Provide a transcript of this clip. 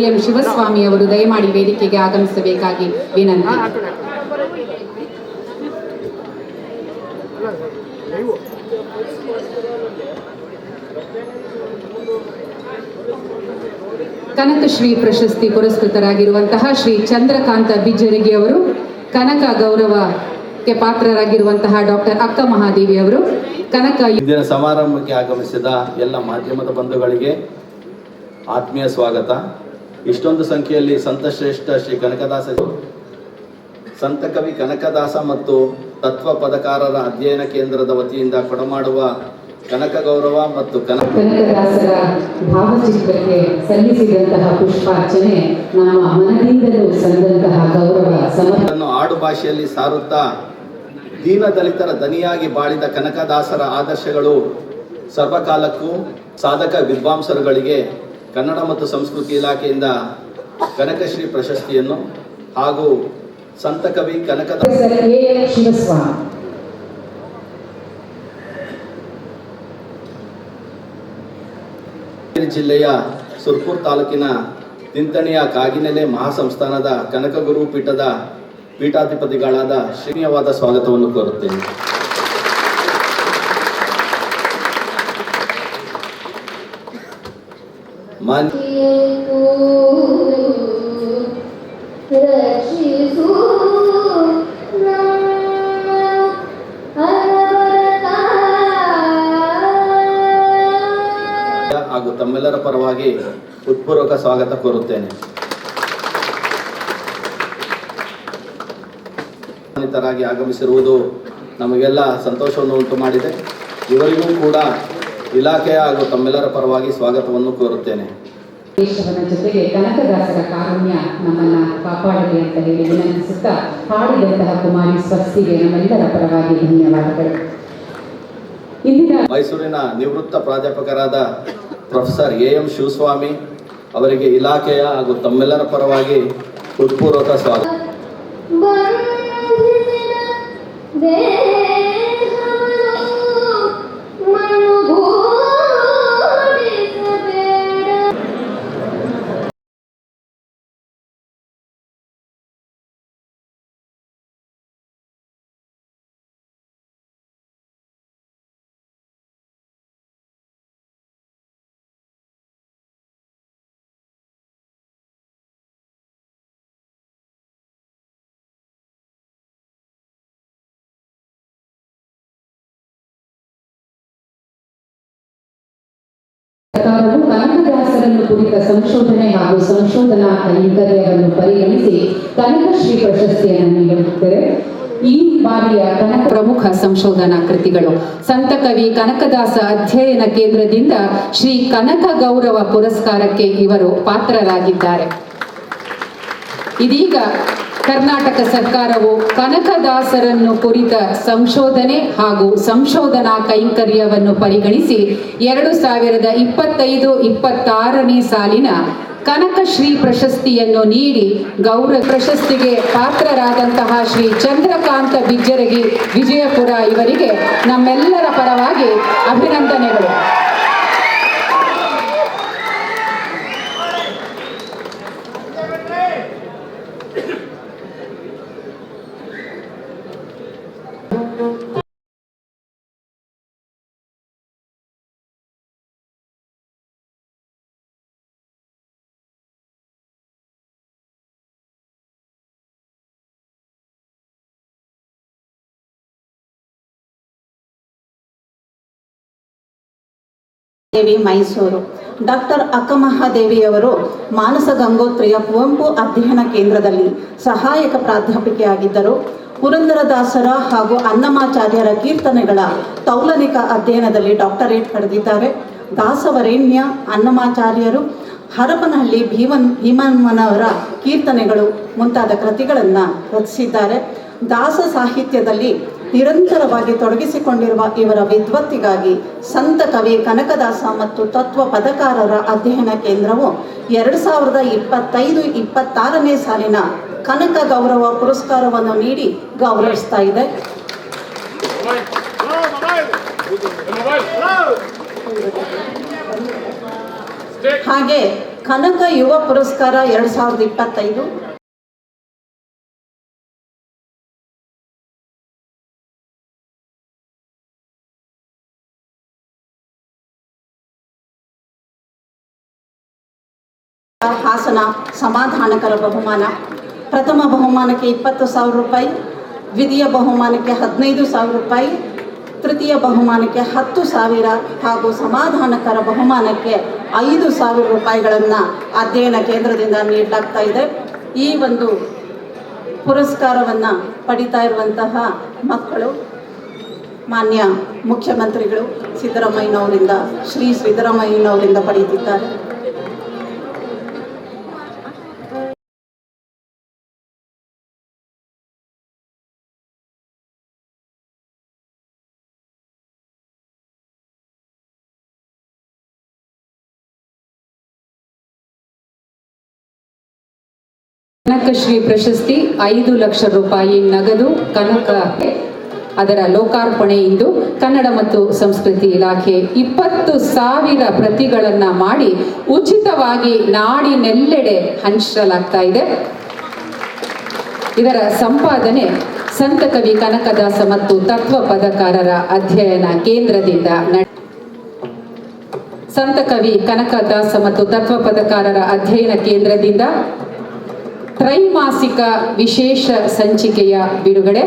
M Shivaswamy ಅವರು ದಯಮಾಡಿ ವೇದಿಕೆಗೆ ಆಗಮಿಸಬೇಕಾಗಿ ವಿನಂತಿ. ಕನಕಶ್ರೀ ಪ್ರಶಸ್ತಿ ಪುರಸ್ಕೃತರಾಗಿರುವಂತಹ ಶ್ರೀ ಚಂದ್ರಕಾಂತ ಬಿಜ್ಜರಗಿ ಅವರು, ಕನಕ ಗೌರವಕ್ಕೆ ಪಾತ್ರರಾಗಿರುವಂತಹ ಡಾಕ್ಟರ್ ಅಕ್ಕ ಮಹಾದೇವಿ ಅವರು, ಕನಕ ಇಂದಿನ ಸಮಾರಂಭಕ್ಕೆ ಆಗಮಿಸಿದ ಎಲ್ಲ ಮಾಧ್ಯಮದ ಬಂಧುಗಳಿಗೆ ಆತ್ಮೀಯ ಸ್ವಾಗತ. ಇಷ್ಟೊಂದು ಸಂಖ್ಯೆಯಲ್ಲಿ ಸಂತಶ್ರೇಷ್ಠ ಶ್ರೀ ಕನಕದಾಸ, ಸಂತ ಕವಿ ಕನಕದಾಸ ಮತ್ತು ತತ್ವ ಪದಕಾರರ ಅಧ್ಯಯನ ಕೇಂದ್ರದ ವತಿಯಿಂದ ಕೊಡಮಾಡುವ ಕನಕ ಗೌರವ ಮತ್ತು ಕನಕದಾಸರ ಭಾವಚಿತ್ರಕ್ಕೆ ಸಲ್ಲಿಸಿದಂತಹ ಪುಷ್ಪಾರ್ಚನೆ ನಮ್ಮ ಮನದಿಂದಲೂ ಸಂದಂತಹ ಗೌರವ ಸಮರ್ಪಣೆಯನ್ನು ಆಡು ಭಾಷೆಯಲ್ಲಿ ಸಾರುತ್ತಾ ದೀನ ದಲಿತರ ದನಿಯಾಗಿ ಬಾಳಿದ ಕನಕದಾಸರ ಆದರ್ಶಗಳು ಸರ್ವಕಾಲಕ್ಕೂ ಸಾಧಕ ವಿದ್ವಾಂಸರುಗಳಿಗೆ ಕನ್ನಡ ಮತ್ತು ಸಂಸ್ಕೃತಿ ಇಲಾಖೆಯಿಂದ ಕನಕಶ್ರೀ ಪ್ರಶಸ್ತಿಯನ್ನು ಹಾಗೂ ಸಂತ ಕವಿ ಕನಕದಾಸ ಜಿಲ್ಲೆಯ ಸುರ್ಪುರ್ ತಾಲೂಕಿನ ತಿಂತಣಿಯ ಕಾಗಿನೆಲೆ ಮಹಾಸಂಸ್ಥಾನದ ಕನಕಗುರು ಪೀಠದ ಪೀಠಾಧಿಪತಿಗಳಾದ ಶ್ರೀನಿವಾದ ಸ್ವಾಗತವನ್ನು ಕೋರುತ್ತೇನೆ. ಹಾಗೂ ತಮ್ಮೆಲ್ಲರ ಪರವಾಗಿ ಹೃತ್ಪೂರ್ವಕ ಸ್ವಾಗತ ಕೋರುತ್ತೇನೆ. ಾಗಿ ಆಗಮಿಸಿರುವುದು ನಮಗೆಲ್ಲ ಸಂತೋಷವನ್ನು ಉಂಟು ಮಾಡಿದೆ. ಇವರಿಗೂ ಕೂಡ ಇಲಾಖೆಯ ಹಾಗೂ ತಮ್ಮೆಲ್ಲರ ಪರವಾಗಿ ಸ್ವಾಗತವನ್ನು ಕೋರುತ್ತೇನೆ. ದೇಶವನ ಜೊತೆಗೆ ಕನಕದಾಸರ ಕಾರುಣ್ಯ ನಮ್ಮನ್ನ ಕಾಪಾಡಲಿ ಅಂತ ಹೇಳಿ ವಿನಂತಿಸುತ್ತಾ ಹಾಡಿದಂತಹ ಕುಮಾರಿ ಸ್ವಸ್ತಿಗೆ ನಮ್ಮೆಲ್ಲರ ಪರವಾಗಿ ಧನ್ಯವಾದಗಳು. ಮೈಸೂರಿನ ನಿವೃತ್ತ ಪ್ರಾಧ್ಯಾಪಕರಾದ ಪ್ರೊಫೆಸರ್ ಎಂ ಶಿವಸ್ವಾಮಿ ಅವರಿಗೆ ಇಲಾಖೆಯ ಹಾಗೂ ತಮ್ಮೆಲ್ಲರ ಪರವಾಗಿ ಹೃತ್ಪೂರ್ವಕ ಸ್ವಾಗತ. ಸರ್ಕಾರವು ಕನಕದಾಸರನ್ನು ಕುರಿತ ಸಂಶೋಧನೆ ಹಾಗೂ ಸಂಶೋಧನಾ ಕೈಂಕರ್ಯವನ್ನು ಪರಿಗಣಿಸಿ ಕನಕಶ್ರೀ ಪ್ರಶಸ್ತಿಯನ್ನು ನೀಡುತ್ತದೆ. ಈ ಬಾರಿಯ ಕನಕ ಪ್ರಮುಖ ಸಂಶೋಧನಾ ಕೃತಿಗಳು ಸಂತ ಕವಿ ಕನಕದಾಸ ಅಧ್ಯಯನ ಕೇಂದ್ರದಿಂದ ಶ್ರೀ ಕನಕ ಗೌರವ ಪುರಸ್ಕಾರಕ್ಕೆ ಇವರು ಪಾತ್ರರಾಗಿದ್ದಾರೆ. ಇದೀಗ ಕರ್ನಾಟಕ ಸರ್ಕಾರವು ಕನಕದಾಸರನ್ನು ಕುರಿತ ಸಂಶೋಧನೆ ಹಾಗೂ ಸಂಶೋಧನಾ ಕೈಂಕರ್ಯವನ್ನು ಪರಿಗಣಿಸಿ 2025-26ನೇ ಸಾಲಿನ ಕನಕಶ್ರೀ ಪ್ರಶಸ್ತಿಯನ್ನು ನೀಡಿ ಗೌರವ ಪ್ರಶಸ್ತಿಗೆ ಪಾತ್ರರಾದಂತಹ ಶ್ರೀ ಚಂದ್ರಕಾಂತ ಬಿಜ್ಜರಗಿ ವಿಜಯಪುರ ಇವರಿಗೆ ನಮ್ಮೆಲ್ಲರ ಪರವಾಗಿ ಅಭಿನಂದನೆಗಳು. ದೇವಿ ಮೈಸೂರು. ಡಾಕ್ಟರ್ ಅಕ್ಕ ಮಹಾದೇವಿಯವರು ಮಾನಸ ಗಂಗೋತ್ರಿಯ ಕುವೆಂಪು ಅಧ್ಯಯನ ಕೇಂದ್ರದಲ್ಲಿ ಸಹಾಯಕ ಪ್ರಾಧ್ಯಾಪಕಿಯಾಗಿದ್ದರು. ಪುರಂದರದಾಸರ ಹಾಗೂ ಅನ್ನಮಾಚಾರ್ಯರ ಕೀರ್ತನೆಗಳ ತೌಲನಿಕ ಅಧ್ಯಯನದಲ್ಲಿ ಡಾಕ್ಟರೇಟ್ ಪಡೆದಿದ್ದಾರೆ. ದಾಸವರೇಣ್ಯ ಅನ್ನಮಾಚಾರ್ಯರು ಹರಪನಹಳ್ಳಿ ಭೀಮಮ್ಮನವರ ಕೀರ್ತನೆಗಳು ಮುಂತಾದ ಕೃತಿಗಳನ್ನು ರಚಿಸಿದ್ದಾರೆ. ದಾಸ ಸಾಹಿತ್ಯದಲ್ಲಿ ನಿರಂತರವಾಗಿ ತೊಡಗಿಸಿಕೊಂಡಿರುವ ಇವರ ವಿದ್ವತ್ತಿಗಾಗಿ ಸಂತ ಕವಿ ಕನಕದಾಸ ಮತ್ತು ತತ್ವ ಪದಕಾರರ ಅಧ್ಯಯನ ಕೇಂದ್ರವು 2025-26ನೇ ಸಾಲಿನ ಕನಕ ಗೌರವ ಪುರಸ್ಕಾರವನ್ನು ನೀಡಿ ಗೌರವಿಸ್ತಾ ಇದೆ. ಹಾಗೆ ಕನಕ ಯುವ ಪುರಸ್ಕಾರ 2025, ಹಾಸನ ಸಮಾಧಾನಕರ ಬಹುಮಾನ. ಪ್ರಥಮ ಬಹುಮಾನಕ್ಕೆ 20,000 ರೂಪಾಯಿ, ದ್ವಿತೀಯ ಬಹುಮಾನಕ್ಕೆ 15,000 ರೂಪಾಯಿ, ತೃತೀಯ ಬಹುಮಾನಕ್ಕೆ 10,000 ಹಾಗೂ ಸಮಾಧಾನಕರ ಬಹುಮಾನಕ್ಕೆ 5,000 ರೂಪಾಯಿಗಳನ್ನು ಅಧ್ಯಯನ ಕೇಂದ್ರದಿಂದ ನೀಡಲಾಗ್ತಾ ಇದೆ. ಈ ಒಂದು ಪುರಸ್ಕಾರವನ್ನು ಪಡಿತಾ ಇರುವಂತಹ ಮಕ್ಕಳು ಮಾನ್ಯ ಮುಖ್ಯಮಂತ್ರಿಗಳು ಸಿದ್ದರಾಮಯ್ಯನವರಿಂದ, ಶ್ರೀ ಸಿದ್ದರಾಮಯ್ಯನವರಿಂದ ಪಡೆಯುತ್ತಿದ್ದಾರೆ. ಕನಕಶ್ರೀ ಪ್ರಶಸ್ತಿ 5 ಲಕ್ಷ ರೂಪಾಯಿ ನಗದು ಕನಕ ಅದರ ಲೋಕಾರ್ಪಣೆ ಇಂದು ಕನ್ನಡ ಮತ್ತು ಸಂಸ್ಕೃತಿ ಇಲಾಖೆ 20,000 ಪ್ರತಿಗಳನ್ನು ಮಾಡಿ ಉಚಿತವಾಗಿ ನಾಡಿನೆಲ್ಲೆಡೆ ಹಂಚಲಾಗ್ತಾ ಇದೆ. ಇದರ ಸಂಪಾದನೆ ಸಂತ ಕವಿ ಕನಕದಾಸ ಮತ್ತು ತತ್ವ ಪದಕಾರರ ಅಧ್ಯಯನ ಕೇಂದ್ರದಿಂದ ಸಂತ ಕವಿ ಕನಕದಾಸ ಮತ್ತು ತತ್ವ ಪದಕಾರರ ಅಧ್ಯಯನ ಕೇಂದ್ರದಿಂದ ತ್ರೈಮಾಸಿಕ ವಿಶೇಷ ಸಂಚಿಕೆಯ ಬಿಡುಗಡೆ.